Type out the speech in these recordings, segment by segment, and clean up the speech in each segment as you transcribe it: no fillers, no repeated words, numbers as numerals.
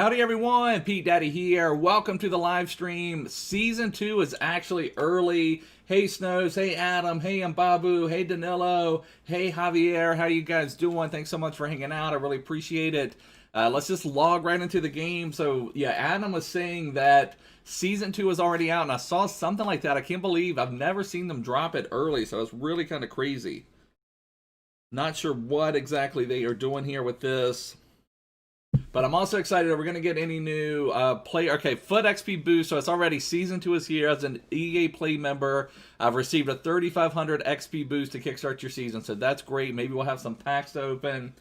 Howdy everyone, Pete Daddy here. Welcome to the live stream. Season 2 is actually early. Hey Snows, hey Adam, hey Mbabu, hey Danilo, hey Javier. How you guys doing? Thanks so much for hanging out. I really appreciate it. Let's just log right into the game. So yeah, Adam was saying that Season 2 is already out, and I saw something like that. I can't believe I've never seen them drop it early, so it's really kind of crazy. Not sure what exactly they are doing here with this. But I'm also excited that we're going to get any new player. Okay, FUT XP boost. So it's already Season 2 is here. As an EA Play member, I've received a 3,500 XP boost to kickstart your season. So that's great. Maybe we'll have some packs to open.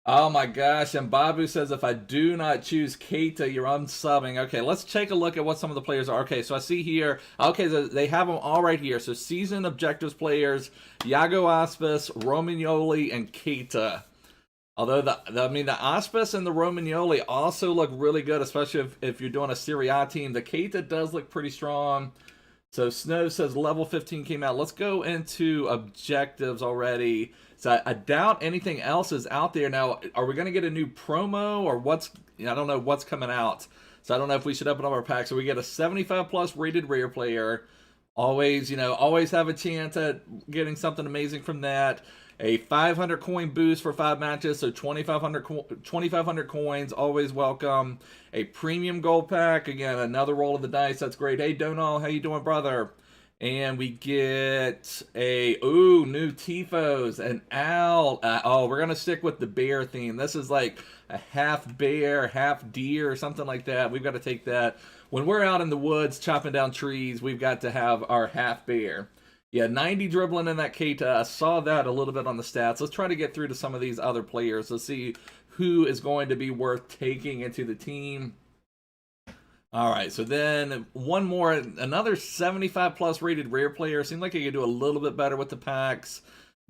Oh my gosh. And Babu says, if I do not choose Kante, you're unsubbing. Okay, let's take a look at what some of the players are. Okay, so I see here. Okay, they have them all right here. So season objectives players, Iago Aspas, Romagnoli, and Kante. Although, the Aspas and the Romagnoli also look really good, especially if you're doing a Serie A team. The Kante does look pretty strong. So Snow says level 15 came out. Let's go into objectives already. So I doubt anything else is out there. Now, are we going to get a new promo or what's... I don't know what's coming out. So I don't know if we should open up our pack. So we get a 75+ rated rare player. Always, always have a chance at getting something amazing from that. A 500 coin boost for 5 matches, so 2,500 coins, always welcome. A premium gold pack, again, another roll of the dice, that's great. Hey, Donal, how you doing, brother? And we get a, new Tifos, an owl. We're going to stick with the bear theme. This is like a half bear, half deer, or something like that. We've got to take that. When we're out in the woods chopping down trees, we've got to have our half bear. Yeah, 90 dribbling in that Kante. I saw that a little bit on the stats. Let's try to get through to some of these other players. Let's see who is going to be worth taking into the team. All right, so then one more, another 75+ rated rare player. Seemed like he could do a little bit better with the packs.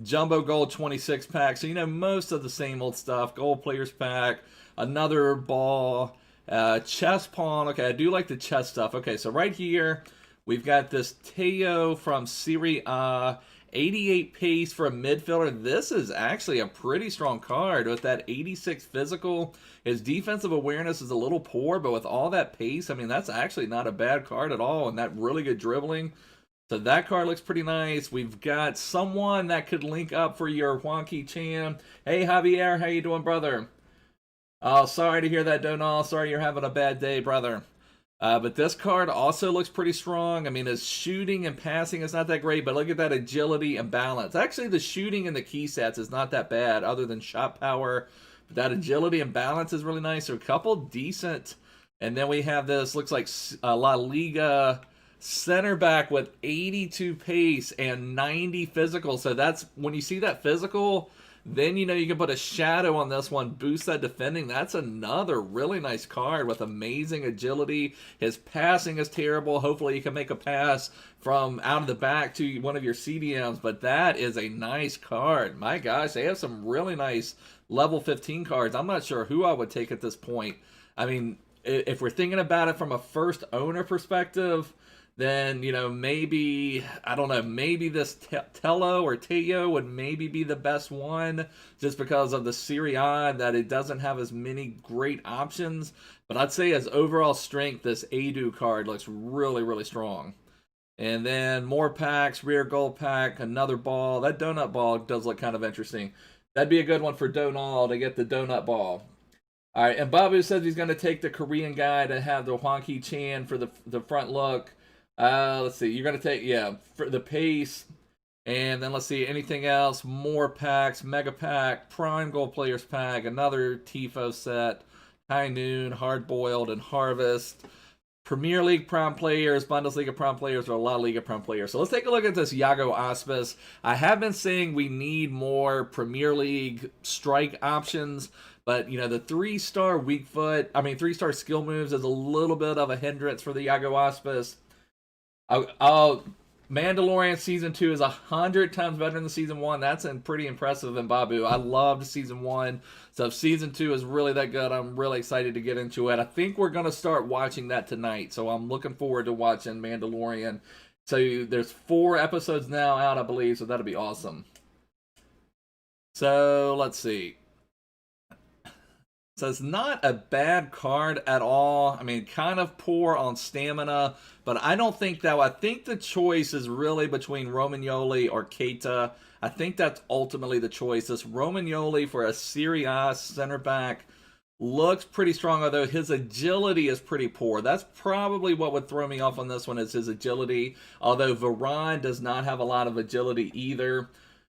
Jumbo Gold 26 pack. So, most of the same old stuff. Gold Players pack. Another ball. Chess pawn. Okay, I do like the chess stuff. Okay, so right here... we've got this Teo from Serie A, 88 pace for a midfielder. This is actually a pretty strong card with that 86 physical. His defensive awareness is a little poor, but with all that pace, that's actually not a bad card at all, and that really good dribbling. So that card looks pretty nice. We've got someone that could link up for your Wonky Chan. Hey, Javier, how you doing, brother? Oh, sorry to hear that, Donal. Sorry you're having a bad day, brother. But this card also looks pretty strong. His shooting and passing is not that great, but look at that agility and balance. Actually, the shooting and the key sets is not that bad, other than shot power. But that agility and balance is really nice. So a couple decent. And then we have this, looks like La Liga center back with 82 pace and 90 physical. So that's, when you see that physical... then, you can put a shadow on this one, boost that defending. That's another really nice card with amazing agility. His passing is terrible. Hopefully, you can make a pass from out of the back to one of your CDMs, but that is a nice card. My gosh, they have some really nice level 15 cards. I'm not sure who I would take at this point. If we're thinking about it from a first owner perspective... then, maybe, I don't know, maybe this Tello or Teo would maybe be the best one just because of the Serie A, that it doesn't have as many great options. But I'd say as overall strength, this Adu card looks really, really strong. And then more packs, rear gold pack, another ball. That donut ball does look kind of interesting. That'd be a good one for Donal to get the donut ball. All right, and Babu says he's going to take the Korean guy to have the Hwangki Chan for the front look. Let's see. You're going to take, for the pace. And then let's see. Anything else? More packs. Mega pack. Prime Gold Players pack. Another Tifo set. High Noon. Hard Boiled. And Harvest. Premier League Prime Players. Bundesliga Prime Players. Or La Liga Prime Players. So let's take a look at this Iago Aspas. I have been saying we need more Premier League strike options. But, the 3-star weak foot. 3-star skill moves is a little bit of a hindrance for the Iago Aspas. Mandalorian Season 2 is 100 times better than Season 1. That's pretty impressive in Babu. I loved Season 1. So if Season 2 is really that good, I'm really excited to get into it. I think we're going to start watching that tonight. So I'm looking forward to watching Mandalorian. So there's 4 episodes now out, I believe. So that'll be awesome. So let's see. So it's not a bad card at all. I mean, kind of poor on stamina, but I don't think that. I think the choice is really between Romagnoli or Keita. I think that's ultimately the choice. This Romagnoli for a Serie A center back looks pretty strong, although his agility is pretty poor. That's probably what would throw me off on this one, is his agility. Although Varane does not have a lot of agility either.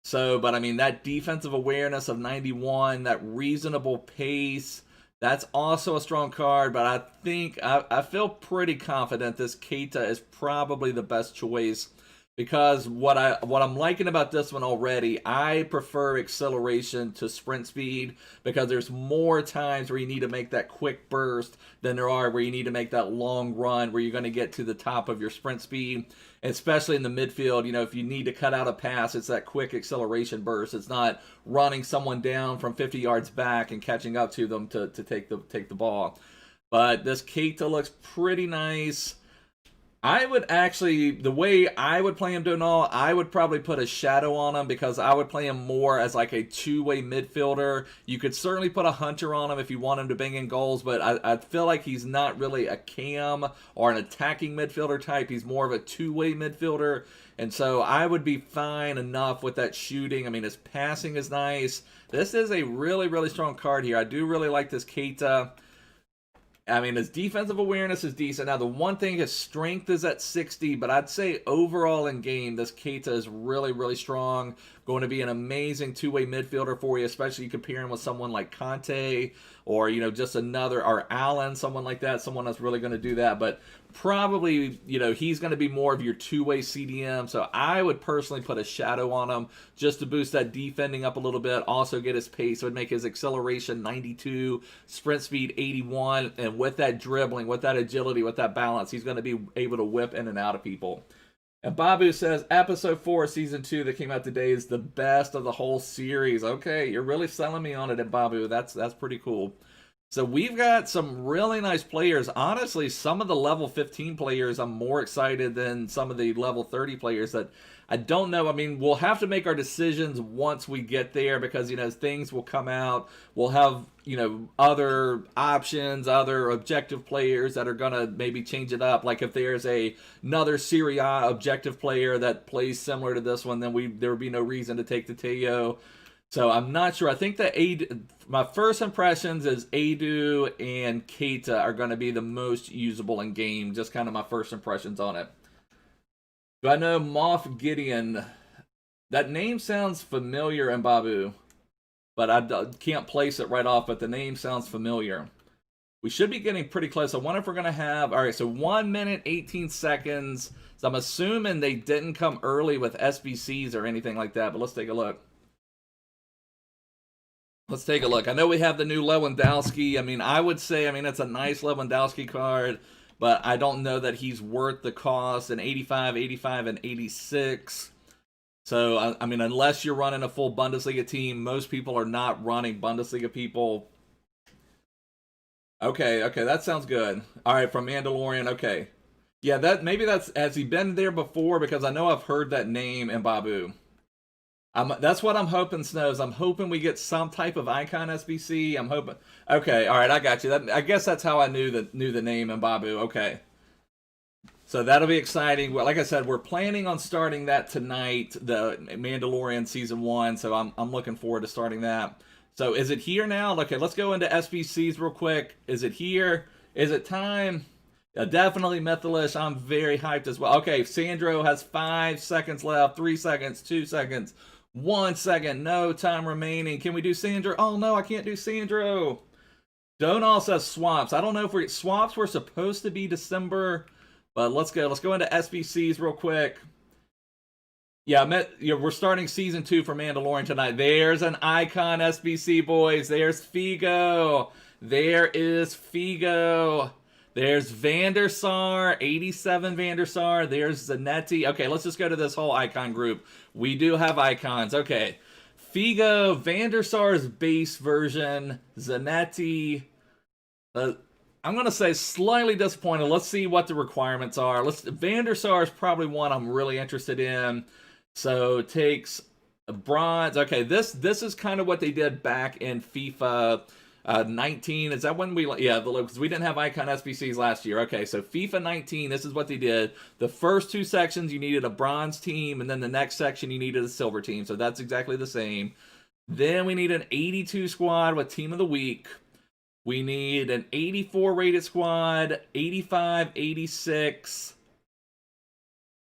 So, but I mean, that defensive awareness of 91, that reasonable pace, that's also a strong card. But I think, I feel pretty confident this Keita is probably the best choice, because what I'm liking about this one already, I prefer acceleration to sprint speed, because there's more times where you need to make that quick burst than there are where you need to make that long run where you're going to get to the top of your sprint speed. Especially in the midfield, you know, if you need to cut out a pass, it's that quick acceleration burst. It's not running someone down from 50 yards back and catching up to them to take the ball. But this Keita looks pretty nice. I would actually, the way I would play him, Donal, I would probably put a shadow on him, because I would play him more as like a two-way midfielder. You could certainly put a hunter on him if you want him to bang in goals, but I feel like he's not really a cam or an attacking midfielder type. He's more of a two-way midfielder, and so I would be fine enough with that shooting. I mean, his passing is nice. This is a really, really strong card here. I do really like this Keita. I mean, his defensive awareness is decent. Now, the one thing, his strength is at 60, but I'd say overall in game, this Keita is really, really strong. Going to be an amazing two-way midfielder for you, especially you compare him with someone like Kante, or, you know, just another, or Allen, someone like that, someone that's really going to do that. But probably, you know, he's going to be more of your two-way CDM. So I would personally put a shadow on him just to boost that defending up a little bit. Also get his pace. It would make his acceleration 92, sprint speed 81. And with that dribbling, with that agility, with that balance, he's going to be able to whip in and out of people. And Babu says, episode 4 of season 2 that came out today is the best of the whole series. Okay, you're really selling me on it, and Babu. That's pretty cool. So we've got some really nice players. Honestly, some of the level 15 players, I'm more excited than some of the level 30 players that I don't know. I mean, we'll have to make our decisions once we get there, because, you know, things will come out. We'll have, you know, other options, other objective players that are going to maybe change it up. Like if there's another Serie A objective player that plays similar to this one, then there would be no reason to take the Teo. So I'm not sure. I think that my first impressions is Adu and Keita are going to be the most usable in game. Just kind of my first impressions on it. Do I know Moff Gideon? That name sounds familiar, Mbabu, but I can't place it right off, but the name sounds familiar. We should be getting pretty close. I wonder if we're going to have... All right, so 1 minute, 18 seconds. So I'm assuming they didn't come early with SBCs or anything like that, but let's take a look. Let's take a look. I know we have the new Lewandowski. I mean, I would say, I mean, it's a nice Lewandowski card, but I don't know that he's worth the cost. And 85, 85, and 86. So, I mean, unless you're running a full Bundesliga team, most people are not running Bundesliga people. Okay, that sounds good. All right, from Mandalorian, okay. Yeah, maybe has he been there before? Because I know I've heard that name in Babu. That's what I'm hoping, Snows. I'm hoping we get some type of Icon SBC. I'm hoping. Okay, all right, I got you. I guess that's how I knew the name in Babu. Okay, so that'll be exciting. Well, like I said, we're planning on starting that tonight, the Mandalorian season 1. So I'm looking forward to starting that. So is it here now? Okay, let's go into SBCs real quick. Is it here? Is it time? Definitely Mythilish. I'm very hyped as well. Okay, Sandro has 5 seconds left. 3 seconds. 2 seconds. 1 second. No time remaining. Can we do Sandro? Oh, no, I can't do Sandro. Donal says swaps. I don't know if swaps were supposed to be December, but let's go. Let's go into SBCs real quick. Yeah, we're starting season 2 for Mandalorian tonight. There's an Icon SBC, boys. There's Figo. There is Figo. There's Van der Sar, 87 Van der Sar. There's Zanetti. Okay, let's just go to this whole icon group. We do have icons. Okay, Figo, Van der Sar's base version, Zanetti. I'm going to say slightly disappointed. Let's see what the requirements are. Van der Sar is probably one I'm really interested in. So it takes a bronze. Okay, this is kind of what they did back in FIFA 19, is that when we, yeah, because we didn't have Icon SBCs last year. Okay, so FIFA 19, this is what they did. The first two sections, you needed a bronze team, and then the next section, you needed a silver team. So that's exactly the same. Then we need an 82 squad with Team of the Week. We need an 84 rated squad, 85, 86.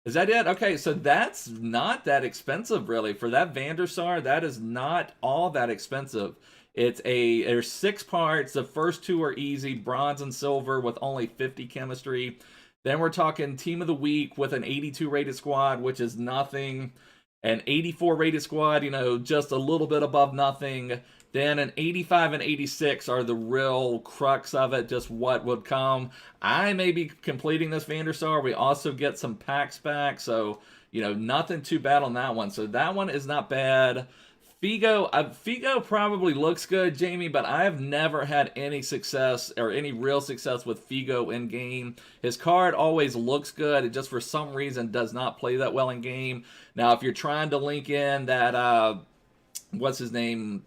Is that it? Okay, so that's not that expensive, really. For that Van der Sar, that is not all that expensive. There's 6 parts. The first 2 are easy, bronze and silver with only 50 chemistry. Then we're talking Team of the Week with an 82 rated squad, which is nothing. An 84 rated squad, you know, just a little bit above nothing. Then an 85 and 86 are the real crux of it, just what would come. I may be completing this Van der Sar. We also get some packs back, so, you know, nothing too bad on that one. So that one is not bad. Figo probably looks good, Jamie, but I've never had any success or any real success with Figo in game. His card always looks good. It just for some reason does not play that well in game. Now, if you're trying to link in that, what's his name?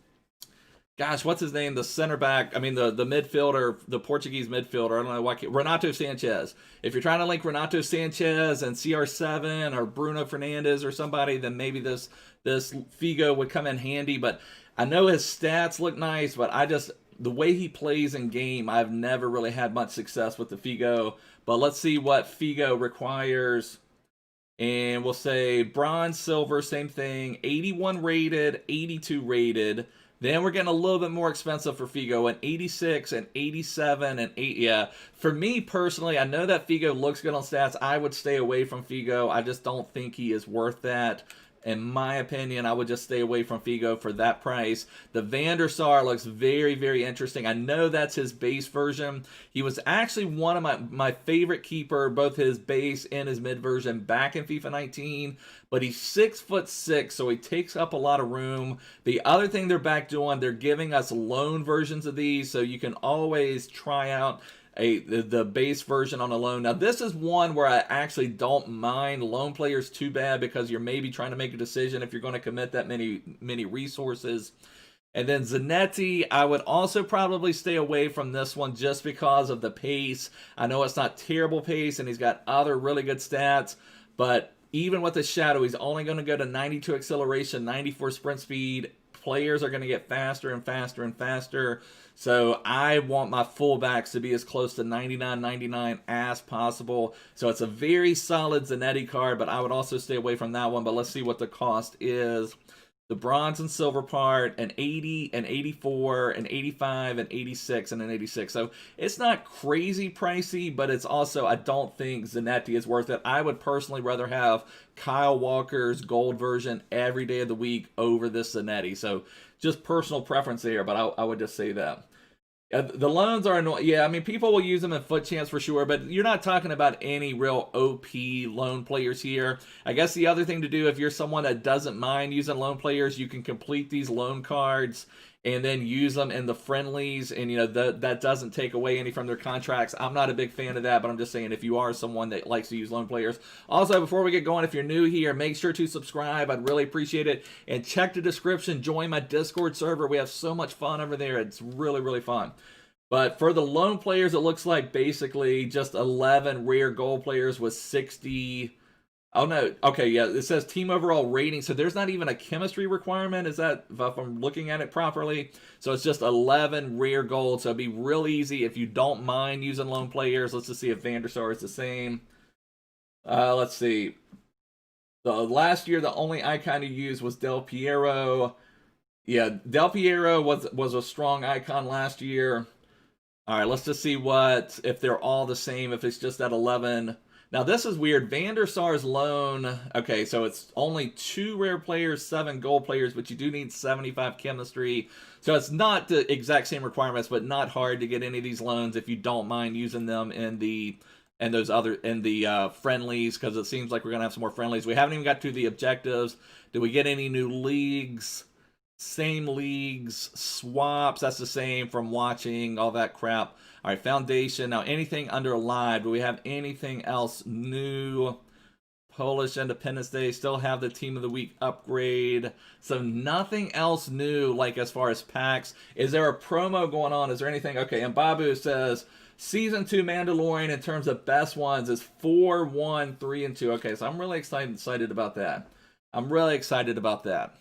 Gosh, what's his name? The center back, I mean, the midfielder, the Portuguese midfielder, I don't know why, Renato Sanchez. If you're trying to link Renato Sanchez and CR7 or Bruno Fernandes or somebody, then maybe this Figo would come in handy. But I know his stats look nice, but the way he plays in game, I've never really had much success with the Figo. But let's see what Figo requires. And we'll say bronze, silver, same thing, 81 rated, 82 rated. Then we're getting a little bit more expensive for Figo, an 86, an 87, and 8. Yeah, for me personally, I know that Figo looks good on stats. I would stay away from Figo. I just don't think he is worth that. In my opinion, I would just stay away from Figo for that price. The Van der Sar looks very, very interesting. I know that's his base version. He was actually one of my favorite keeper, both his base and his mid version back in FIFA 19. But he's 6'6", so he takes up a lot of room. The other thing they're back doing, they're giving us loan versions of these, so you can always try out the base version on a loan. Now, this is one where I actually don't mind loan players too bad because you're maybe trying to make a decision if you're going to commit that many resources. And then Zanetti, I would also probably stay away from this one just because of the pace. I know it's not terrible pace, and he's got other really good stats, but even with the shadow, he's only going to go to 92 acceleration, 94 sprint speed. Players are going to get faster and faster and faster. So I want my fullbacks to be as close to 99 as possible. So it's a very solid Zanetti card, but I would also stay away from that one. But let's see what the cost is. The bronze and silver part, an 80, an 84, an 85, an 86, and an 86. So it's not crazy pricey, but it's also, I don't think Zanetti is worth it. I would personally rather have Kyle Walker's gold version every day of the week over this Zanetti. So just personal preference there, but I would just say that. The loans are annoying. Yeah, I mean, people will use them in FUT Champs for sure, but you're not talking about any real OP loan players here. I guess the other thing to do, if you're someone that doesn't mind using loan players, you can complete these loan cards and then use them in the friendlies, and, you know, that doesn't take away any from their contracts. I'm not a big fan of that, but I'm just saying if you are someone that likes to use loan players. Also, before we get going, if you're new here, make sure to subscribe. I'd really appreciate it. And check the description. Join my Discord server. We have so much fun over there. It's really, really fun. But for the loan players, it looks like basically just 11 rare gold players with 60... Oh, no. Okay, yeah, it says team overall rating. So there's not even a chemistry requirement. Is that, if I'm looking at it properly? So it's just 11 rare gold. So it'd be real easy if you don't mind using loan players. Let's just see if Van der Sar is the same. Let's see. The last year, the only icon you used was Del Piero. Yeah, Del Piero was a strong icon last year. All right, let's just see if they're all the same, if it's just at 11. Now, this is weird. Van der Sar's loan, okay, so it's only 2 rare players, 7 gold players, but you do need 75 chemistry. So it's not the exact same requirements, but not hard to get any of these loans if you don't mind using them in the friendlies, because it seems like we're going to have some more friendlies. We haven't even got to the objectives. Do we get any new leagues? Same leagues, swaps, that's the same from watching, all that crap. All right, foundation. Now, anything under live, do we have anything else new? Polish Independence Day. Still have the Team of the Week upgrade. So nothing else new, like as far as packs. Is there a promo going on? Is there anything? Okay, and Babu says, Season 2 Mandalorian in terms of best ones is 4, 1, 3, and 2. Okay, so I'm really excited about that. I'm really excited about that.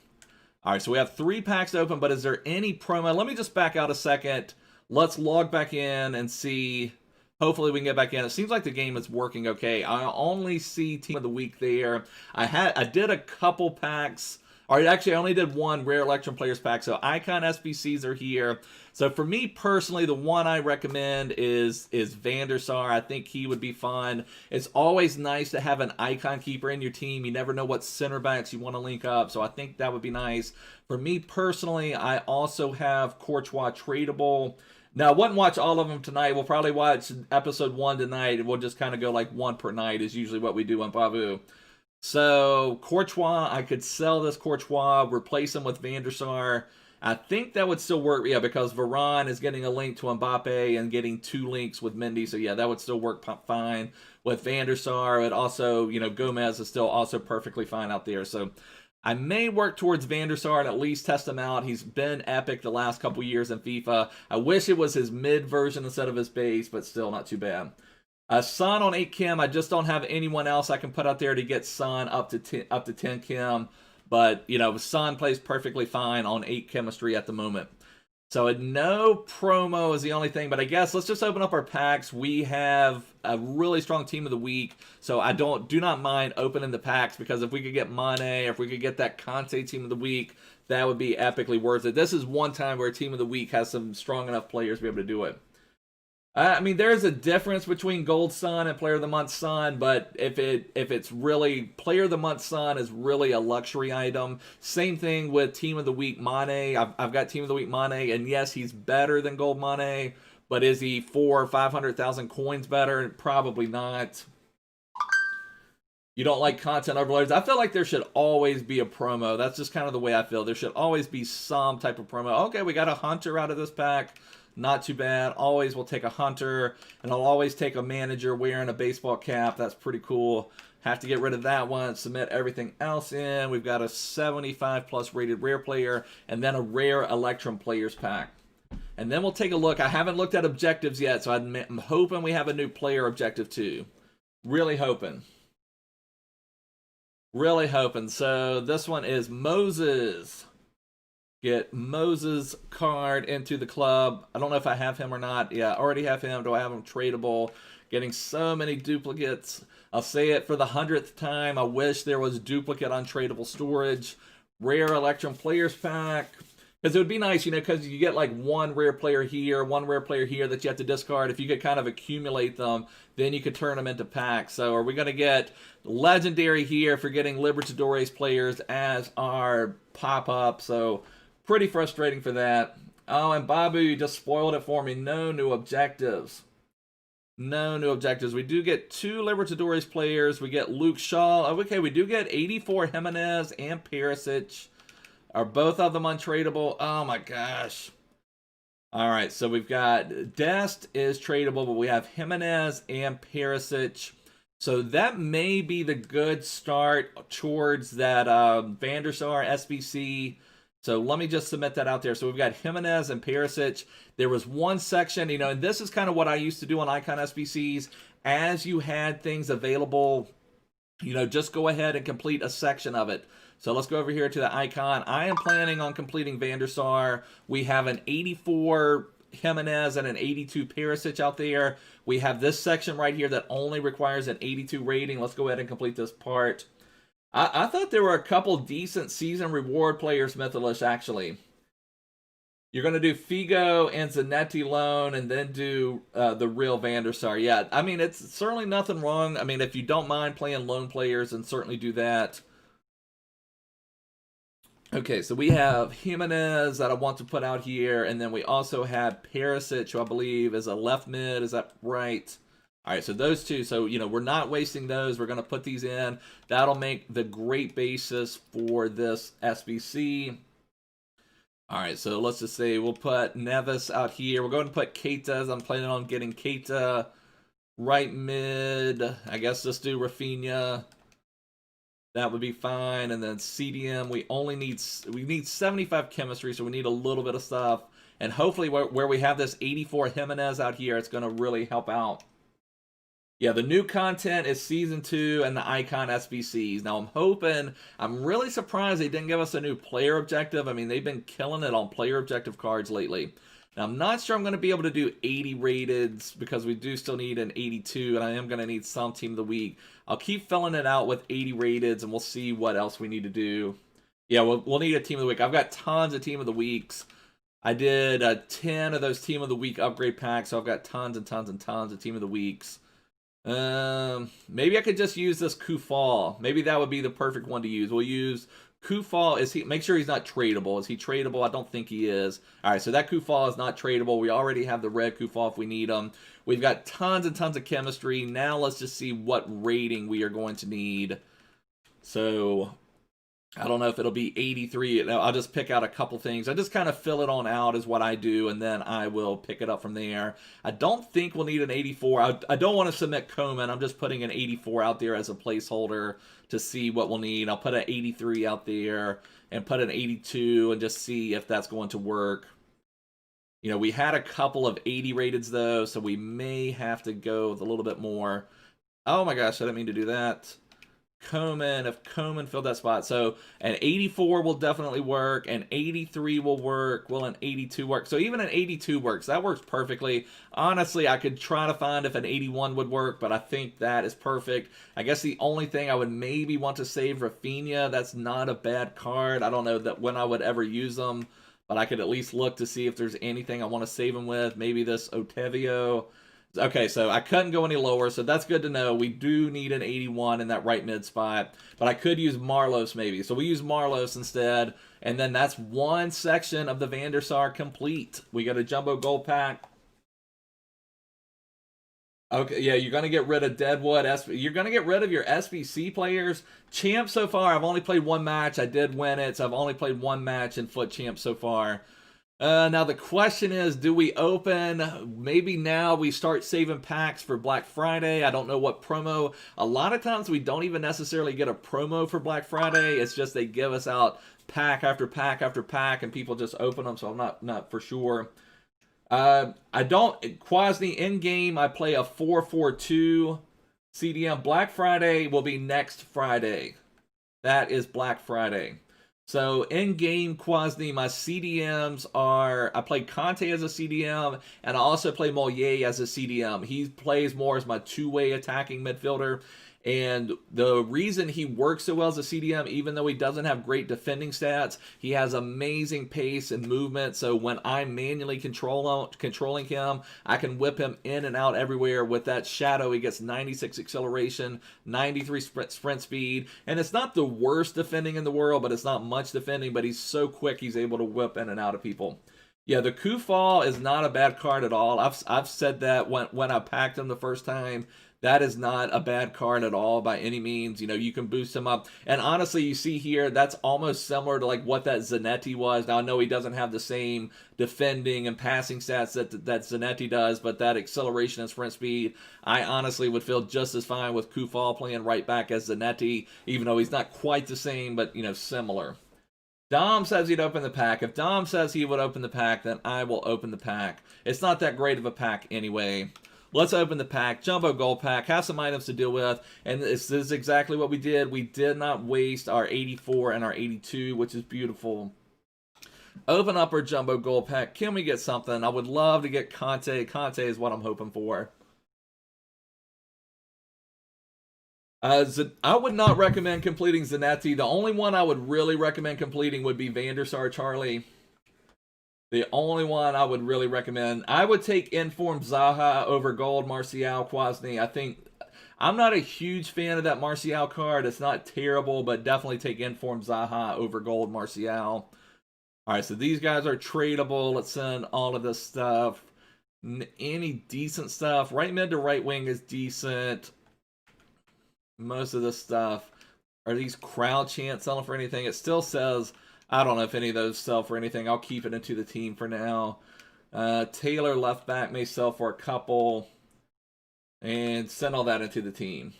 All right, so we have 3 packs open, but is there any promo? Let me just back out a second. Let's log back in and see. Hopefully we can get back in. It seems like the game is working okay. I only see Team of the Week there. I did a couple packs. Or actually, I only did one Rare Electrum Players pack. So Icon SBCs are here. So for me personally, the one I recommend is Van der Sar. I think he would be fun. It's always nice to have an Icon keeper in your team. You never know what center backs you want to link up. So I think that would be nice. For me personally, I also have Courtois tradable. Now, I wouldn't watch all of them tonight. We'll probably watch episode 1 tonight. We'll just kind of go like 1 per night is usually what we do on Babu. So, Courtois, I could sell this Courtois, replace him with Van der Sar. I think that would still work, yeah, because Varane is getting a link to Mbappe and getting 2 links with Mendy. So, yeah, that would still work fine with Van der Sar. It also, you know, Gomez is still also perfectly fine out there. So, I may work towards Van der Sar and at least test him out. He's been epic the last couple years in FIFA. I wish it was his mid version instead of his base, but still not too bad. Son on 8 Kim. I just don't have anyone else I can put out there to get Son up to 10 Kim. But, you know, Son plays perfectly fine on 8 chemistry at the moment. So no promo is the only thing. But I guess let's just open up our packs. We have a really strong Team of the Week. So I do not mind opening the packs, because if we could get Mane, if we could get that Kante Team of the Week, that would be epically worth it. This is one time where Team of the Week has some strong enough players to be able to do it. I mean, there's a difference between Gold Son and Player of the Month Son, but if it's really Player of the Month Son is really a luxury item. Same thing with Team of the Week Mane. I've got Team of the Week Mane, and yes, he's better than Gold Mane, but is he 400,000 or 500,000 coins better? Probably not. You don't like content overloads? I feel like there should always be a promo. That's just kind of the way I feel. There should always be some type of promo. Okay, we got a Hunter out of this pack. Not too bad. Always will take a Hunter, and I'll always take a manager wearing a baseball cap. That's pretty cool. Have to get rid of that one. Submit everything else in. We've got a 75 plus rated rare player, and then a rare Electrum players pack. And then we'll take a look. I haven't looked at objectives yet, so I'm hoping we have a new player objective too. Really hoping. Really hoping. So this one is Moses. Get Moses card into the club. I don't know if I have him or not. Yeah, I already have him. Do I have him tradable? Getting so many duplicates. I'll say it for the 100th time. I wish there was duplicate untradable storage. Rare Electrum Players Pack. Because it would be nice, you know, because you get like one rare player here, one rare player here that you have to discard. If you could kind of accumulate them, then you could turn them into packs. So are we going to get Legendary here for getting Libertadores players as our pop-up? So pretty frustrating for that. Oh, and Babu, you just spoiled it for me. No new objectives. No new objectives. We do get 2 Libertadores players. We get Luke Shaw. Oh, okay, we do get 84 Jimenez and Perisic. Are both of them untradeable? Oh my gosh. All right, so we've got Dest is tradable, but we have Jimenez and Perisic. So that may be the good start towards that Van der Sar SBC. So let me just submit that out there. So we've got Jimenez and Perisic. There was one section, you know, and this is kind of what I used to do on Icon SBCs. As you had things available, you know, just go ahead and complete a section of it. So let's go over here to the Icon. I am planning on completing Van der Sar. We have an 84 Jimenez and an 82 Perisic out there. We have this section right here that only requires an 82 rating. Let's go ahead and complete this part. I thought there were a couple decent season reward players, Mytholish, actually. You're going to do Figo and Zanetti loan and then do the real Van der Sar. Yeah, I mean, it's certainly nothing wrong. I mean, if you don't mind playing loan players, then certainly do that. Okay, so we have Jimenez that I want to put out here, and then we also have Perisic, who I believe is a left mid. Is that right? All right, so those two. So, you know, we're not wasting those. We're going to put these in. That'll make the great basis for this SBC. All right, so let's just say we'll put Neves out here. We're going to put Keita, as I'm planning on getting Keita right mid. I guess let's do Rafinha. That would be fine. And then CDM, we need 75 chemistry, so we need a little bit of stuff. And hopefully where we have this 84 Jimenez out here, it's going to really help out. Yeah, the new content is Season 2 and the Icon SBCs. Now, I'm really surprised they didn't give us a new player objective. I mean, they've been killing it on player objective cards lately. Now, I'm not sure I'm going to be able to do 80 rateds because we do still need an 82, and I am going to need some Team of the Week. I'll keep filling it out with 80 rateds, and we'll see what else we need to do. Yeah, we'll need a Team of the Week. I've got tons of Team of the Weeks. I did 10 of those Team of the Week upgrade packs, so I've got tons and tons and tons of Team of the Weeks. Maybe I could just use this Kufal. Maybe that would be the perfect one to use. We'll use Kufal. Make sure he's not tradable. Is he tradable? I don't think he is. All right, so that Kufal is not tradable. We already have the red Kufal if we need him. We've got tons and tons of chemistry. Now let's just see what rating we are going to need. So I don't know if it'll be 83. I'll just pick out a couple things. I just kind of fill it on out is what I do, and then I will pick it up from there. I don't think we'll need an 84. I don't want to submit Coman. I'm just putting an 84 out there as a placeholder to see what we'll need. I'll put an 83 out there and put an 82 and just see if that's going to work. You know, we had a couple of 80 rateds, though, so we may have to go with a little bit more. Oh, my gosh, I didn't mean to do that. Coman, if Coman filled that spot. So an 84 will definitely work, an 83 will work, will an 82 work? So even an 82 works. That works perfectly. Honestly, I could try to find if an 81 would work, but I think that is perfect. I guess the only thing I would maybe want to save Rafinha. That's not a bad card. I don't know that when I would ever use them, but I could at least look to see if there's anything I want to save him with. Maybe this Otavio. Okay, so I couldn't go any lower, so that's good to know. We do need an 81 in that right mid spot, but I could use Marlos maybe. So we use Marlos instead, and then that's one section of the Van der Sar complete. We got a jumbo gold pack. Okay, yeah, you're going to get rid of Deadwood. You're going to get rid of your SBC players. Champ so far, I've only played one match. I did win it, so I've only played one match in FUT Champ so far. Now the question is, do we open? Maybe now we start saving packs for Black Friday. I don't know what promo. A lot of times we don't even necessarily get a promo for Black Friday. It's just they give us out pack after pack after pack, and people just open them. So I'm not for sure. I don't Kwasny in game. I play a 4-4-2 CDM. Black Friday will be next Friday. That is Black Friday. So in-game Kwasny, my CDMs are, I play Kante as a CDM, and I also play Mollet as a CDM. He plays more as my two-way attacking midfielder. And the reason he works so well as a CDM, even though he doesn't have great defending stats, he has amazing pace and movement. So when I'm manually controlling him, I can whip him in and out everywhere. With that shadow, he gets 96 acceleration, 93 sprint speed. And it's not the worst defending in the world, but it's not much defending. But he's so quick, he's able to whip in and out of people. Yeah, the Kufal is not a bad card at all. I've said that when I packed him the first time. That is not a bad card at all by any means. You know, you can boost him up. And honestly, you see here, that's almost similar to like what that Zanetti was. Now, I know he doesn't have the same defending and passing stats that Zanetti does, but that acceleration and sprint speed, I honestly would feel just as fine with Kufal playing right back as Zanetti, even though he's not quite the same, but, you know, similar. Dom says he'd open the pack. If Dom says he would open the pack, then I will open the pack. It's not that great of a pack anyway. Let's open the pack. Jumbo gold pack. Have some items to deal with. And this is exactly what we did. We did not waste our 84 and our 82, which is beautiful. Open up our jumbo gold pack. Can we get something? I would love to get Kante. Kante is what I'm hoping for. I would not recommend completing Zanetti. The only one I would really recommend completing would be Van der Sar Charlie. The only one I would really recommend. I would take Informed Zaha over Gold Martial Kwasny. I think I'm not a huge fan of that Martial card. It's not terrible, but definitely take Informed Zaha over Gold Martial. All right, so these guys are tradable. Let's send all of this stuff. Any decent stuff. Right mid to right wing is decent. Most of this stuff. Are these crowd chants selling for anything? It still says... I don't know if any of those sell for anything. I'll keep it into the team for now. Taylor left back may sell for a couple. And send all that into the team.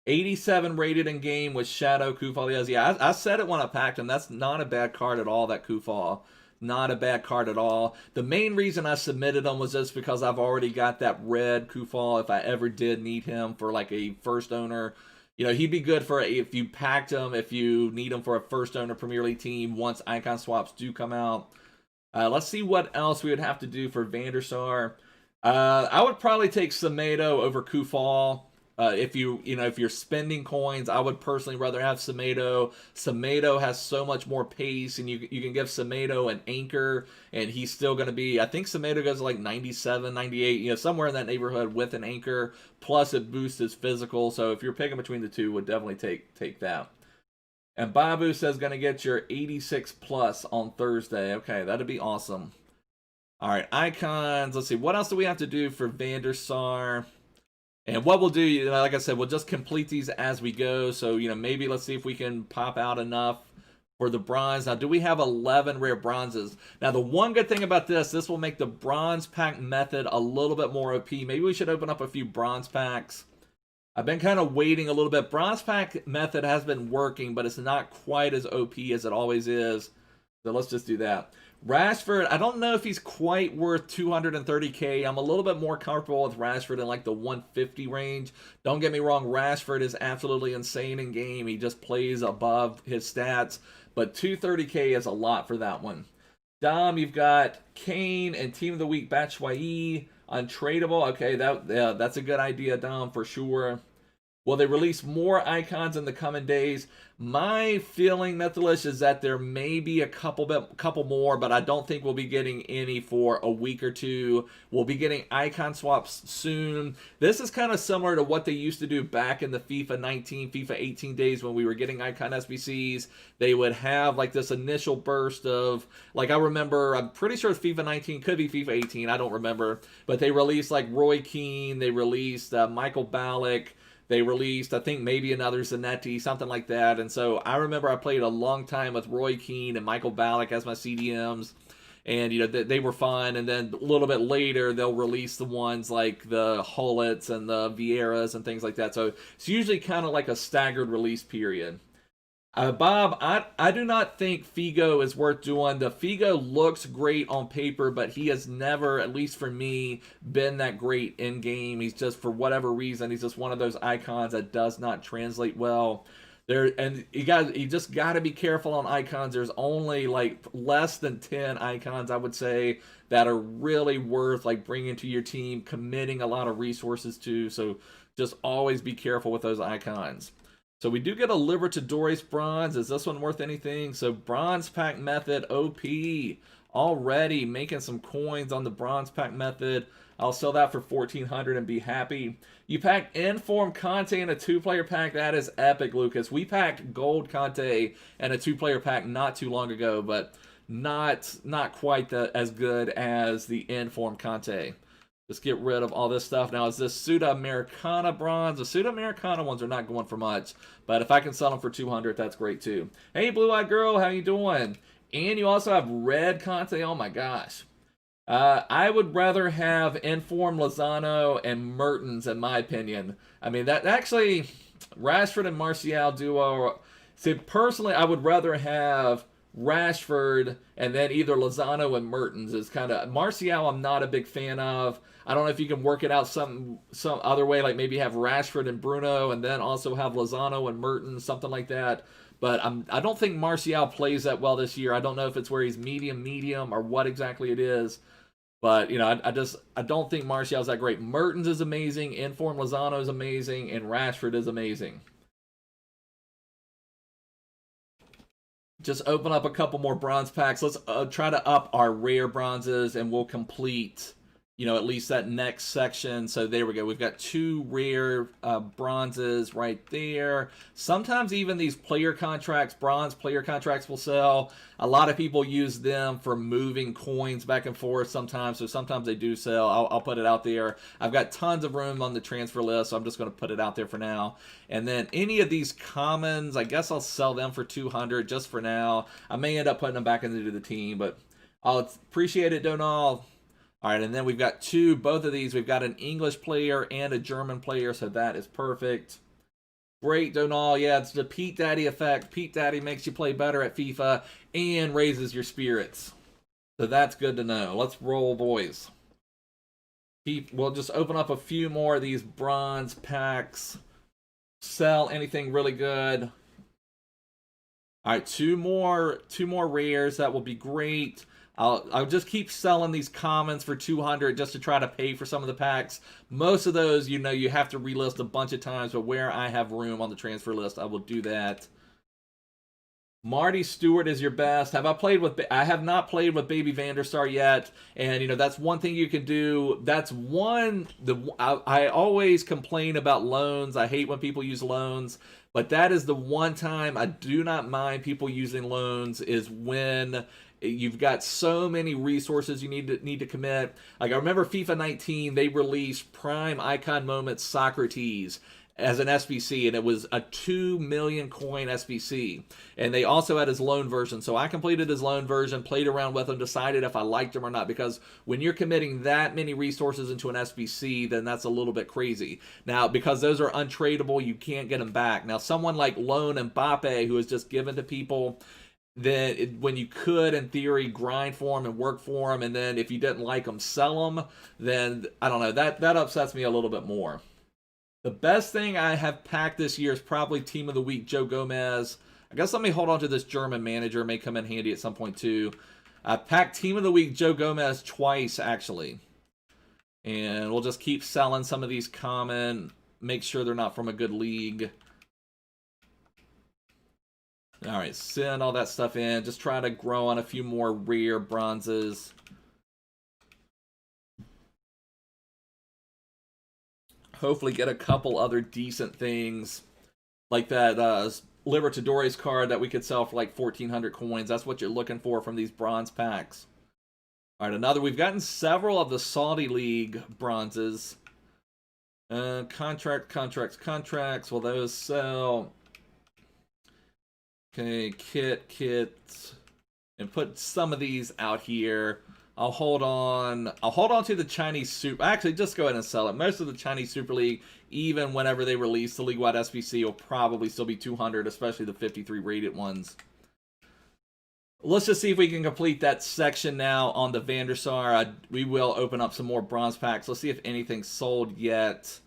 87 rated in game with Shadow Kufal. Yeah, I said it when I packed him. That's not a bad card at all, that Kufal. Not a bad card at all. The main reason I submitted him was just because I've already got that red Kufal if I ever did need him for like a first owner. You know, he'd be good for if you packed him, if you need him for a first owner Premier League team once icon swaps do come out. Let's see what else we would have to do for Van der Sar. I would probably take Semedo over Kufal. If you're spending coins, I would personally rather have Semedo. Semedo has so much more pace, and you can give Semedo an anchor, and he's still going to be, I think Semedo goes like 97, 98, somewhere in that neighborhood with an anchor. Plus, it boosts his physical. So if you're picking between the two, would definitely take that. And Babu says going to get your 86 plus on Thursday. Okay, that'd be awesome. All right, icons. Let's see. What else do we have to do for Van der Sar? And what we'll do, like I said, we'll just complete these as we go. So, maybe let's see if we can pop out enough for the bronze. Now, do we have 11 rare bronzes? Now, the one good thing about this will make the bronze pack method a little bit more OP. Maybe we should open up a few bronze packs. I've been kind of waiting a little bit. Bronze pack method has been working, but it's not quite as OP as it always is. So let's just do that. Rashford, I don't know if he's quite worth 230k. I'm a little bit more comfortable with Rashford in like the 150 range. Don't get me wrong, Rashford is absolutely insane in game. He just plays above his stats. But 230k is a lot for that one. Dom, you've got Kane and Team of the Week Batshuayi. Untradeable. Okay, that's a good idea, Dom, for sure. Will they release more icons in the coming days? My feeling, Methalish, is that there may be a couple more, but I don't think we'll be getting any for a week or two. We'll be getting icon swaps soon. This is kind of similar to what they used to do back in the FIFA 19, FIFA 18 days when we were getting icon SBCs. They would have like this initial burst of, like I remember, I'm pretty sure it's FIFA 19, could be FIFA 18, I don't remember. But they released like Roy Keane, they released Michael Ballack. They released, I think, maybe another Zanetti, something like that. And so I remember I played a long time with Roy Keane and Michael Ballack as my CDMs. And, they were fun. And then a little bit later, they'll release the ones like the Hullets and the Vieiras and things like that. So it's usually kind of like a staggered release period. Bob, I do not think Figo is worth doing. The Figo looks great on paper, but he has never, at least for me, been that great in game. He's just, for whatever reason, he's just one of those icons that does not translate well. And you just got to be careful on icons. There's only like less than 10 icons, I would say, that are really worth like bringing to your team, committing a lot of resources to. So just always be careful with those icons. So we do get a Libertadores bronze. Is this one worth anything? So bronze pack method, OP. Already making some coins on the bronze pack method. I'll sell that for 1,400 and be happy. You packed Inform Kante in a 2-player pack. That is epic, Lucas. We packed Gold Kante in a 2-player pack not too long ago, but not quite as good as the Inform Kante. Let's get rid of all this stuff. Now, is this Sudamericana bronze? The Sudamericana ones are not going for much, but if I can sell them for 200, that's great too. Hey, Blue-Eyed Girl, how you doing? And you also have red Kante. Oh my gosh. I would rather have Inform Lozano and Mertens, in my opinion. I mean, that actually, Rashford and Martial duo. See, personally, I would rather have Rashford and then either Lozano and Mertens. Is kind of Martial I'm not a big fan of. I don't know if you can work it out some other way, like maybe have Rashford and Bruno and then also have Lozano and Mertens, something like that. But I don't think Martial plays that well this year. I don't know if it's where he's medium or what exactly it is. But, I don't think Martial's that great. Mertens is amazing, Inform Lozano is amazing, and Rashford is amazing. Just open up a couple more bronze packs. Let's try to up our rare bronzes, and we'll complete, at least that next section. So there we go. We've got 2 rare bronzes right there. Sometimes even these player contracts, bronze player contracts will sell. A lot of people use them for moving coins back and forth sometimes. So sometimes they do sell. I'll put it out there. I've got tons of room on the transfer list, so I'm just going to put it out there for now. And then any of these commons, I guess I'll sell them for 200 just for now. I may end up putting them back into the team, but I'll appreciate it, Donald. All right, and then we've got both of these. We've got an English player and a German player, so that is perfect. Great, Donal. Yeah, it's the Pete Daddy effect. Pete Daddy makes you play better at FIFA and raises your spirits. So that's good to know. Let's roll, boys. We'll just open up a few more of these bronze packs. Sell anything really good. All right, two more rares. That will be great. I'll just keep selling these commons for 200 just to try to pay for some of the packs. Most of those, you know, you have to relist a bunch of times, but where I have room on the transfer list, I will do that. Marty Stewart is your best. Have I played with? I have not played with Baby Van der Sar yet, and you know that's one thing you can do. That's one. I always complain about loans. I hate when people use loans, but that is the one time I do not mind people using loans is when you've got so many resources you need to commit. Like I remember FIFA 19, they released Prime Icon Moments Socrates as an SBC, and it was a 2 million coin SBC. And they also had his loan version. So I completed his loan version, played around with him, decided if I liked him or not, because when you're committing that many resources into an SBC, then that's a little bit crazy. Now, because those are untradeable, you can't get them back. Now, someone like Loan Mbappe, who is just given to people, then when you could, in theory, grind for them and work for them, and then if you didn't like them, sell them, then, I don't know, that upsets me a little bit more. The best thing I have packed this year is probably Team of the Week, Joe Gomez. I guess let me hold on to this German manager. It may come in handy at some point, too. I packed Team of the Week, Joe Gomez, twice, actually. And we'll just keep selling some of these common. Make sure they're not from a good league. All right, send all that stuff in. Just try to grow on a few more rare bronzes. Hopefully get a couple other decent things. Like that Libertadores card that we could sell for like 1,400 coins. That's what you're looking for from these bronze packs. All right, we've gotten several of the Saudi League bronzes. Contracts. Will those sell? Okay, kit, and put some of these out here. I'll hold on to the Chinese Super. Actually, just go ahead and sell it. Most of the Chinese Super League, even whenever they release the league-wide SBC, will probably still be 200, especially the 53 rated ones. Let's just see if we can complete that section now on the Van der Sar. We will open up some more bronze packs. Let's see if anything's sold yet.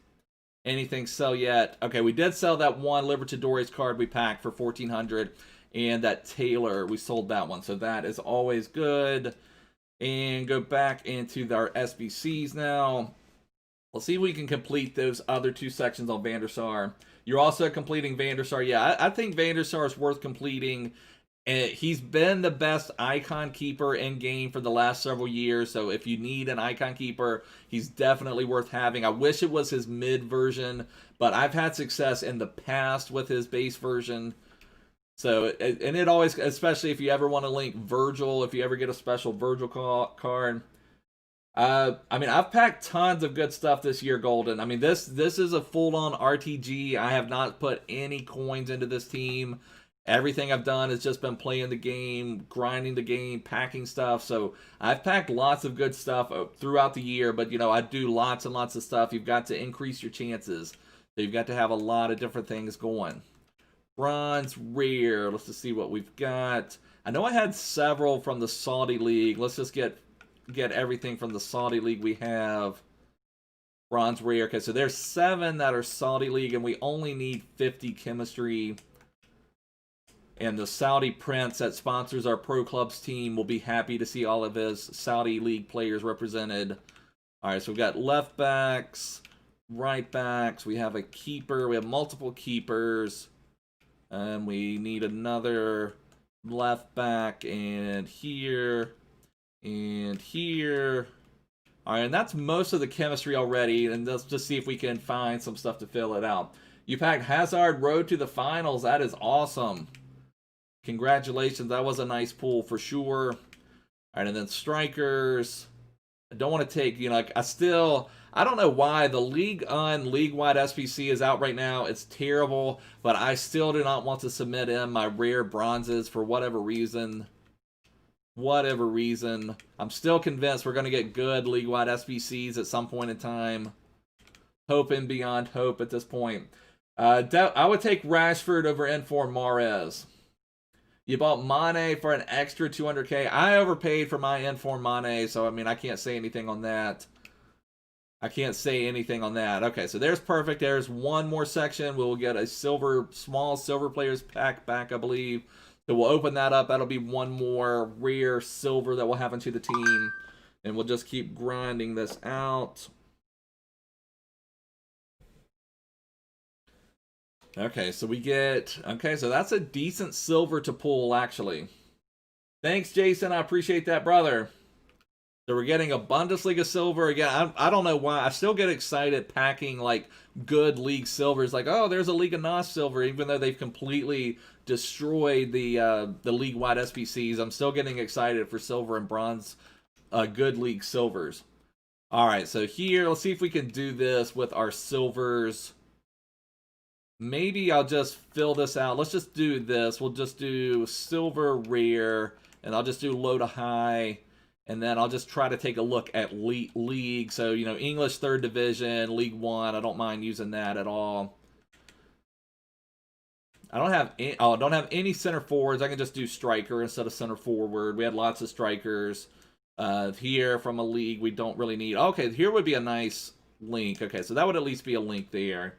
Anything sell yet? Okay, we did sell that one Libertadores card we packed for 1,400, and that Taylor, we sold that one, so that is always good. And go back into our SBCs now. Let's see if we can complete those other two sections on Van der Sar. You're also completing Van der Sar. Yeah, I think Van der Sar is worth completing. And he's been the best icon keeper in game for the last several years. So if you need an icon keeper, he's definitely worth having. I wish it was his mid version, but I've had success in the past with his base version. So, and it always, especially if you ever want to link Virgil, if you ever get a special Virgil card. I mean, I've packed tons of good stuff this year, Golden. I mean, this is a full-on RTG. I have not put any coins into this team. Everything I've done has just been playing the game, grinding the game, packing stuff. So I've packed lots of good stuff throughout the year, but, you know, I do lots and lots of stuff. You've got to increase your chances. So you've got to have a lot of different things going. Bronze, rare. Let's just see what we've got. I know I had several from the Saudi League. Let's just get everything from the Saudi League we have. Bronze, rare. Okay, so there's 7 that are Saudi League, and we only need 50 chemistry. And the Saudi Prince that sponsors our Pro Clubs team will be happy to see all of his Saudi League players represented. All right, so we've got left backs, right backs. We have a keeper. We have multiple keepers. And we need another left back, and here, and here. All right, and that's most of the chemistry already. And let's just see if we can find some stuff to fill it out. You packed Hazard, road to the finals. That is awesome. Congratulations, that was a nice pull for sure. All right, and then strikers. I don't want to take, you know, like I don't know why the league-wide SBC is out right now. It's terrible, but I still do not want to submit in my rare bronzes for whatever reason. Whatever reason. I'm still convinced we're going to get good league-wide SBCs at some point in time. Hoping beyond hope at this point. I would take Rashford over Inform Mahrez. You bought Mane for an extra 200K. I overpaid for my Inform Mane, so I mean, I can't say anything on that. I can't say anything on that. Okay, so there's perfect. There's one more section. We'll get a small silver players pack back, I believe. So we'll open that up. That'll be one more rare silver that we'll have into the team. And we'll just keep grinding this out. Okay, so we get... Okay, so that's a decent silver to pull, actually. Thanks, Jason. I appreciate that, brother. So we're getting a Bundesliga silver. Again, I don't know why. I still get excited packing, like, good league silvers. Like, oh, there's a Ligue NOS silver, even though they've completely destroyed the league-wide SBCs. I'm still getting excited for silver and bronze good league silvers. All right, so here, let's see if we can do this with our silvers. Maybe I'll just fill this out. Let's just do this. We'll just do silver rare, and I'll just do low to high. And then I'll just try to take a look at league. So, you know, English 3rd Division, League 1. I don't mind using that at all. I don't have any center forwards. I can just do striker instead of center forward. We had lots of strikers. Here from a league we don't really need. Okay, here would be a nice link. Okay, so that would at least be a link there.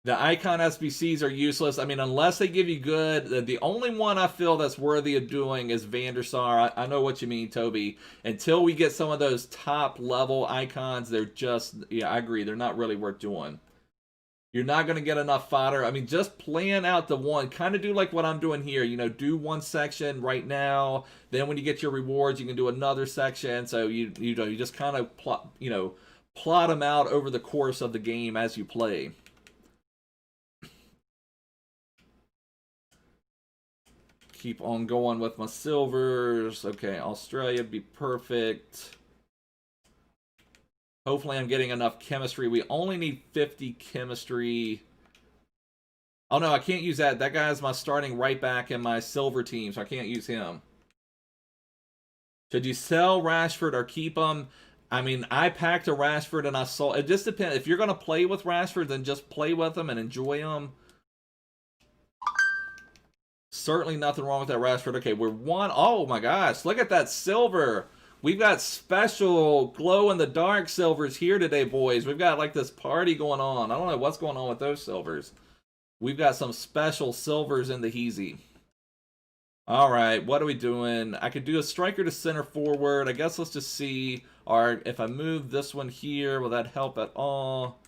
The Icon SBCs are useless. I mean, unless they give you good... The only one I feel that's worthy of doing is Van der Sar. I know what you mean, Toby. Until we get some of those top-level icons, they're just... Yeah, I agree. They're not really worth doing. You're not going to get enough fodder. I mean, just plan out the one. Kind of do like what I'm doing here. You know, do one section right now. Then when you get your rewards, you can do another section. So, you just kind of plot them out over the course of the game as you play. Keep on going with my silvers. Okay, Australia be perfect. Hopefully I'm getting enough chemistry. We only need 50 chemistry. Oh no, I can't use that. That guy's my starting right back in my silver team, so I can't use him. Should you sell Rashford or keep him? I mean, I packed a Rashford and I sold. It just depends. If you're going to play with Rashford, then just play with him and enjoy him. Certainly nothing wrong with that Rashford. Okay, we're one. Oh my gosh, look at that silver. We've got special glow-in-the-dark silvers here today, boys. We've got like this party going on. I don't know what's going on with those silvers. We've got some special silvers in the heezy. All right, what are we doing? I could do a striker to center forward. I guess let's just see. If I move this one here, will that help at all?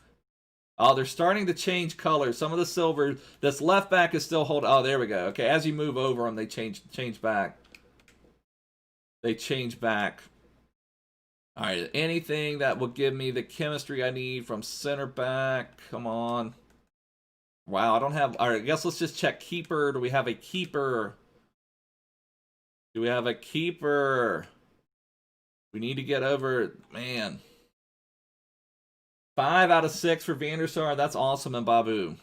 Oh, they're starting to change colors. Some of the silver, this left back is still holding. Oh, there we go. Okay, as you move over them, they change back. They change back. All right, anything that will give me the chemistry I need from center back. Come on. Wow, I don't have... All right, I guess let's just check keeper. Do we have a keeper? Do we have a keeper? We need to get over... Man... 5 out of 6 for Van der Sar. That's awesome, and Babu.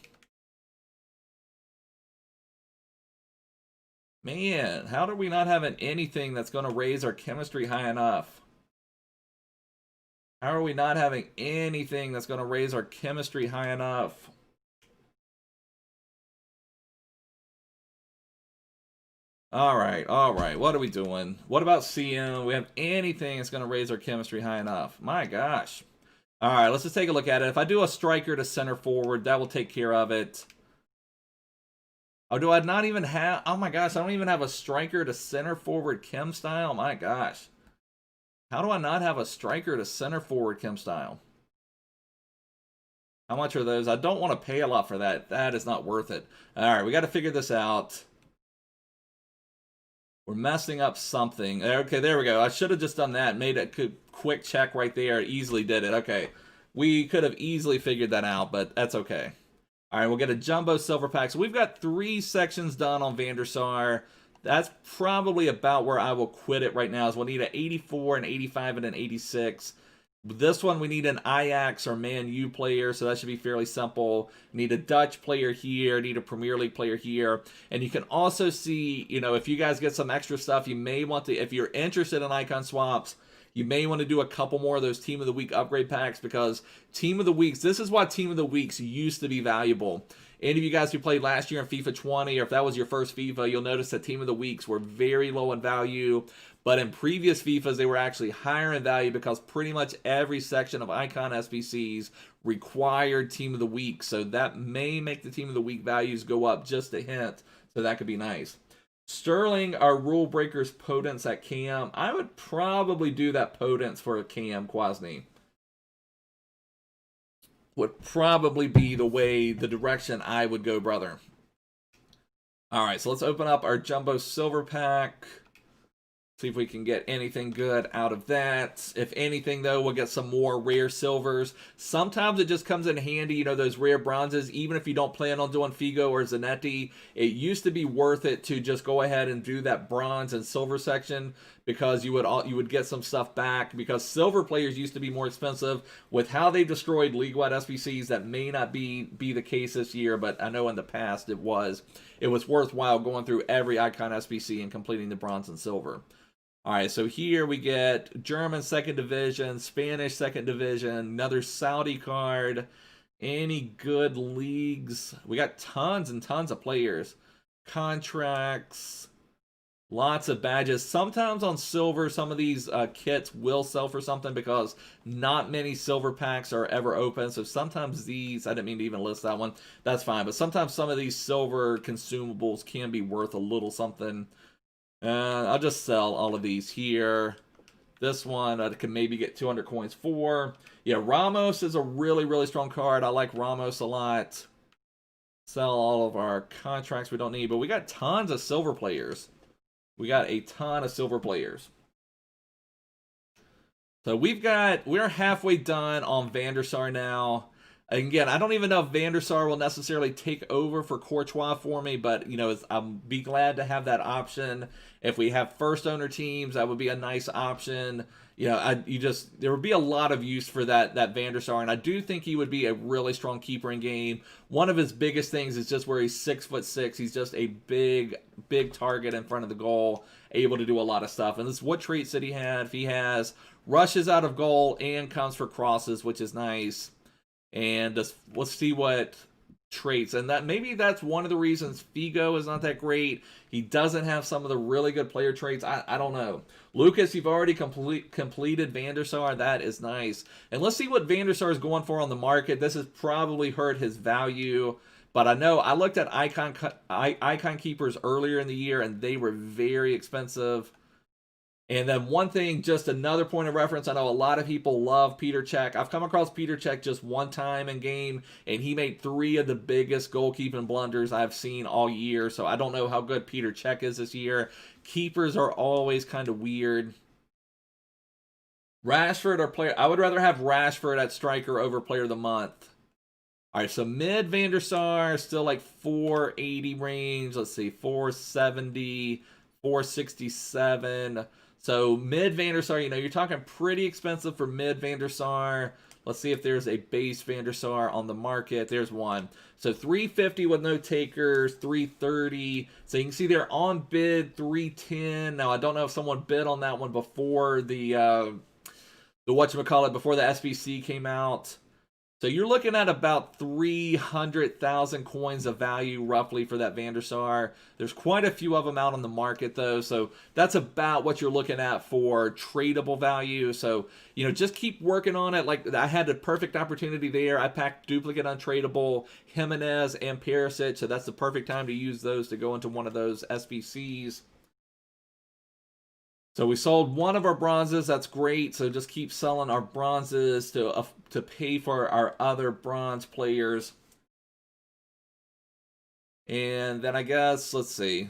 Man, how are we not having anything that's going to raise our chemistry high enough? How are we not having anything that's going to raise our chemistry high enough? All right. What are we doing? What about CM? Do we have anything that's going to raise our chemistry high enough? My gosh. All right, let's just take a look at it. If I do a striker to center forward, that will take care of it. Oh, do I not even have... Oh my gosh, I don't even have a striker to center forward chem style? My gosh. How do I not have a striker to center forward chem style? How much are those? I don't want to pay a lot for that. That is not worth it. All right, we got to figure this out. We're messing up something. Okay, there we go. I should have just done that. Made a quick check right there. Easily did it. Okay. We could have easily figured that out, but that's okay. All right, we'll get a jumbo silver pack. So we've got 3 sections done on Van der Sar. That's probably about where I will quit it right now. Is we'll need an 84, an 85, and an 86. This one, we need an Ajax or Man U player, so that should be fairly simple. Need a Dutch player here, need a Premier League player here. And you can also see, you know, if you guys get some extra stuff, you may want to, if you're interested in icon swaps, You may want to do a couple more of those Team of the Week upgrade packs, because Team of the Weeks, this is why Team of the Weeks used to be valuable. Any of you guys who played last year in FIFA 20, or if that was your first FIFA, you'll notice that Team of the Weeks were very low in value. But in previous FIFAs, they were actually higher in value, because pretty much every section of Icon SBCs required Team of the Week. So that may make the Team of the Week values go up just a hint. So that could be nice. Sterling, our rule breakers potence at Cam. I would probably do that potence for a Cam Kwasny. Would probably be the direction I would go, brother. All right, so let's open up our Jumbo Silver Pack. See if we can get anything good out of that. If anything, though, we'll get some more rare silvers. Sometimes it just comes in handy, you know, those rare bronzes. Even if you don't plan on doing Figo or Zanetti, it used to be worth it to just go ahead and do that bronze and silver section, because you would get some stuff back, because silver players used to be more expensive. With how they destroyed league-wide SBCs, that may not be the case this year, but I know in the past it was worthwhile going through every Icon SBC and completing the bronze and silver. All right, so here we get German 2nd Division, Spanish 2nd Division, another Saudi card. Any good leagues? We got tons and tons of players. Contracts, lots of badges. Sometimes on silver, some of these kits will sell for something, because not many silver packs are ever open. So sometimes these, I didn't mean to even list that one. That's fine. But sometimes some of these silver consumables can be worth a little something. I'll just sell all of these here. This one I can maybe get 200 coins for. Yeah, Ramos is a really, really strong card. I like Ramos a lot. Sell all of our contracts we don't need. But we got tons of silver players. We got a ton of silver players. So we're halfway done on Van der Sar now. Again, I don't even know if Van der Sar will necessarily take over for Courtois for me, but you know, I'll be glad to have that option. If we have first owner teams, that would be a nice option. You know, there would be a lot of use for that Van der Sar, and I do think he would be a really strong keeper in game. One of his biggest things is just where he's 6'6". He's just a big target in front of the goal, able to do a lot of stuff. And this is what traits that he had. If he has rushes out of goal and comes for crosses, which is nice. And let's see what traits. And that maybe that's one of the reasons Figo is not that great. He doesn't have some of the really good player traits. I don't know. Lucas, you've already completed Van der Sar. That is nice. And let's see what Van der Sar is going for on the market. This has probably hurt his value. But I know I looked at Icon Keepers earlier in the year, and they were very expensive. And then one thing, just another point of reference, I know a lot of people love Peter Cech. I've come across Peter Cech just one time in game, and he made 3 of the biggest goalkeeping blunders I've seen all year. So I don't know how good Peter Cech is this year. Keepers are always kind of weird. Rashford or player, I would rather have Rashford at striker over player of the month. All right, so mid Van der Sar, still like 480 range. Let's see, 470, 467. So mid Van der Sar, you know, you're talking pretty expensive for mid Van der Sar. Let's see if there's a base Van der Sar on the market. There's one. So 350 with no takers, 330. So you can see they're on bid 310. Now I don't know if someone bid on that one before the whatchamacallit, before the SBC came out. So you're looking at about 300,000 coins of value roughly for that Van der Sar. There's quite a few of them out on the market though, so that's about what you're looking at for tradable value. So, you know, just keep working on it. Like I had the perfect opportunity there. I packed duplicate untradeable Jimenez and Perisic, so that's the perfect time to use those to go into one of those SBCs. So we sold one of our bronzes. That's great. So just keep selling our bronzes to pay for our other bronze players. And then I guess, let's see.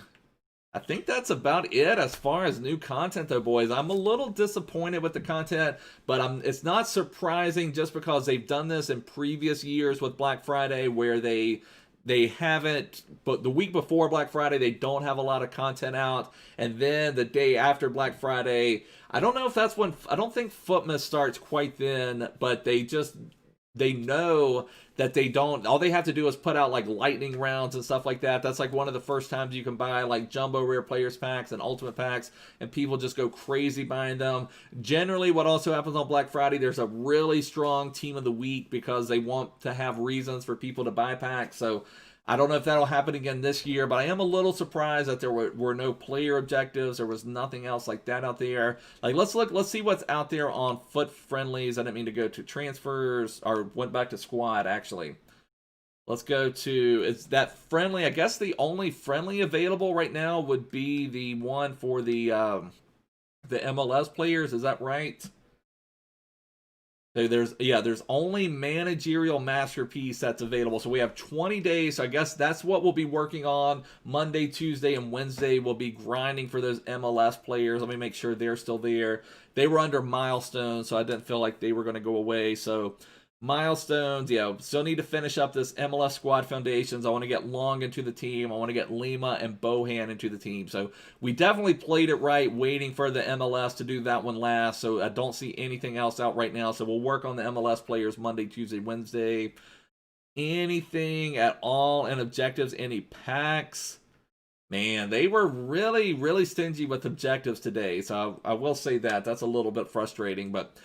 I think that's about it as far as new content though, boys. I'm a little disappointed with the content, but it's not surprising just because they've done this in previous years with Black Friday where they haven't, but the week before Black Friday, they don't have a lot of content out. And then the day after Black Friday, I don't know if that's when, I don't think Footmas starts quite then, but they just they know that they don't, all they have to do is put out like lightning rounds and stuff like that. That's like one of the first times you can buy like jumbo rare players packs and ultimate packs, and people just go crazy buying them. Generally, what also happens on Black Friday, there's a really strong team of the week because they want to have reasons for people to buy packs. So I don't know if that'll happen again this year, but I am a little surprised that there were no player objectives. There was nothing else like that out there. Like, let's see what's out there on FUT friendlies. I didn't mean to go to transfers, or went back to squad, actually. Let's go to, is that friendly? I guess the only friendly available right now would be the one for the MLS players. Is that right? There's only managerial masterpiece that's available. So we have 20 days. So I guess that's what we'll be working on. Monday, Tuesday, and Wednesday we'll be grinding for those MLS players. Let me make sure they're still there. They were under milestones, so I didn't feel like they were going to go away. So milestones, yeah, still need to finish up this MLS squad foundations. I want to get Long into the team. I want to get Lima and Bohan into the team. So we definitely played it right, waiting for the MLS to do that one last. So I don't see anything else out right now. So we'll work on the MLS players Monday, Tuesday, Wednesday. Anything at all in objectives? Any packs? Man, they were really, really stingy with objectives today. So I will say that. That's a little bit frustrating, but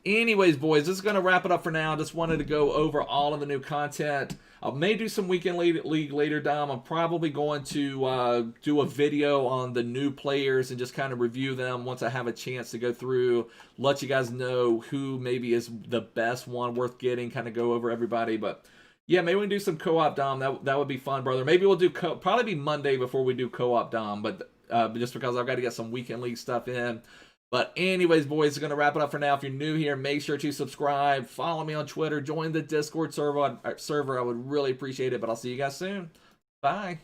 anyways, boys, this is going to wrap it up for now. Just wanted to go over all of the new content. I may do some Weekend League later, Dom. I'm probably going to do a video on the new players and just kind of review them once I have a chance to go through, let you guys know who maybe is the best one worth getting, kind of go over everybody. But yeah, maybe we can do some co-op, Dom. That would be fun, brother. Maybe we'll do probably be Monday before we do co-op, Dom. But just because I've got to get some Weekend League stuff in. But anyways, boys, we're going to wrap it up for now. If you're new here, make sure to subscribe, follow me on Twitter, join the Discord server. I would really appreciate it. But I'll see you guys soon. Bye.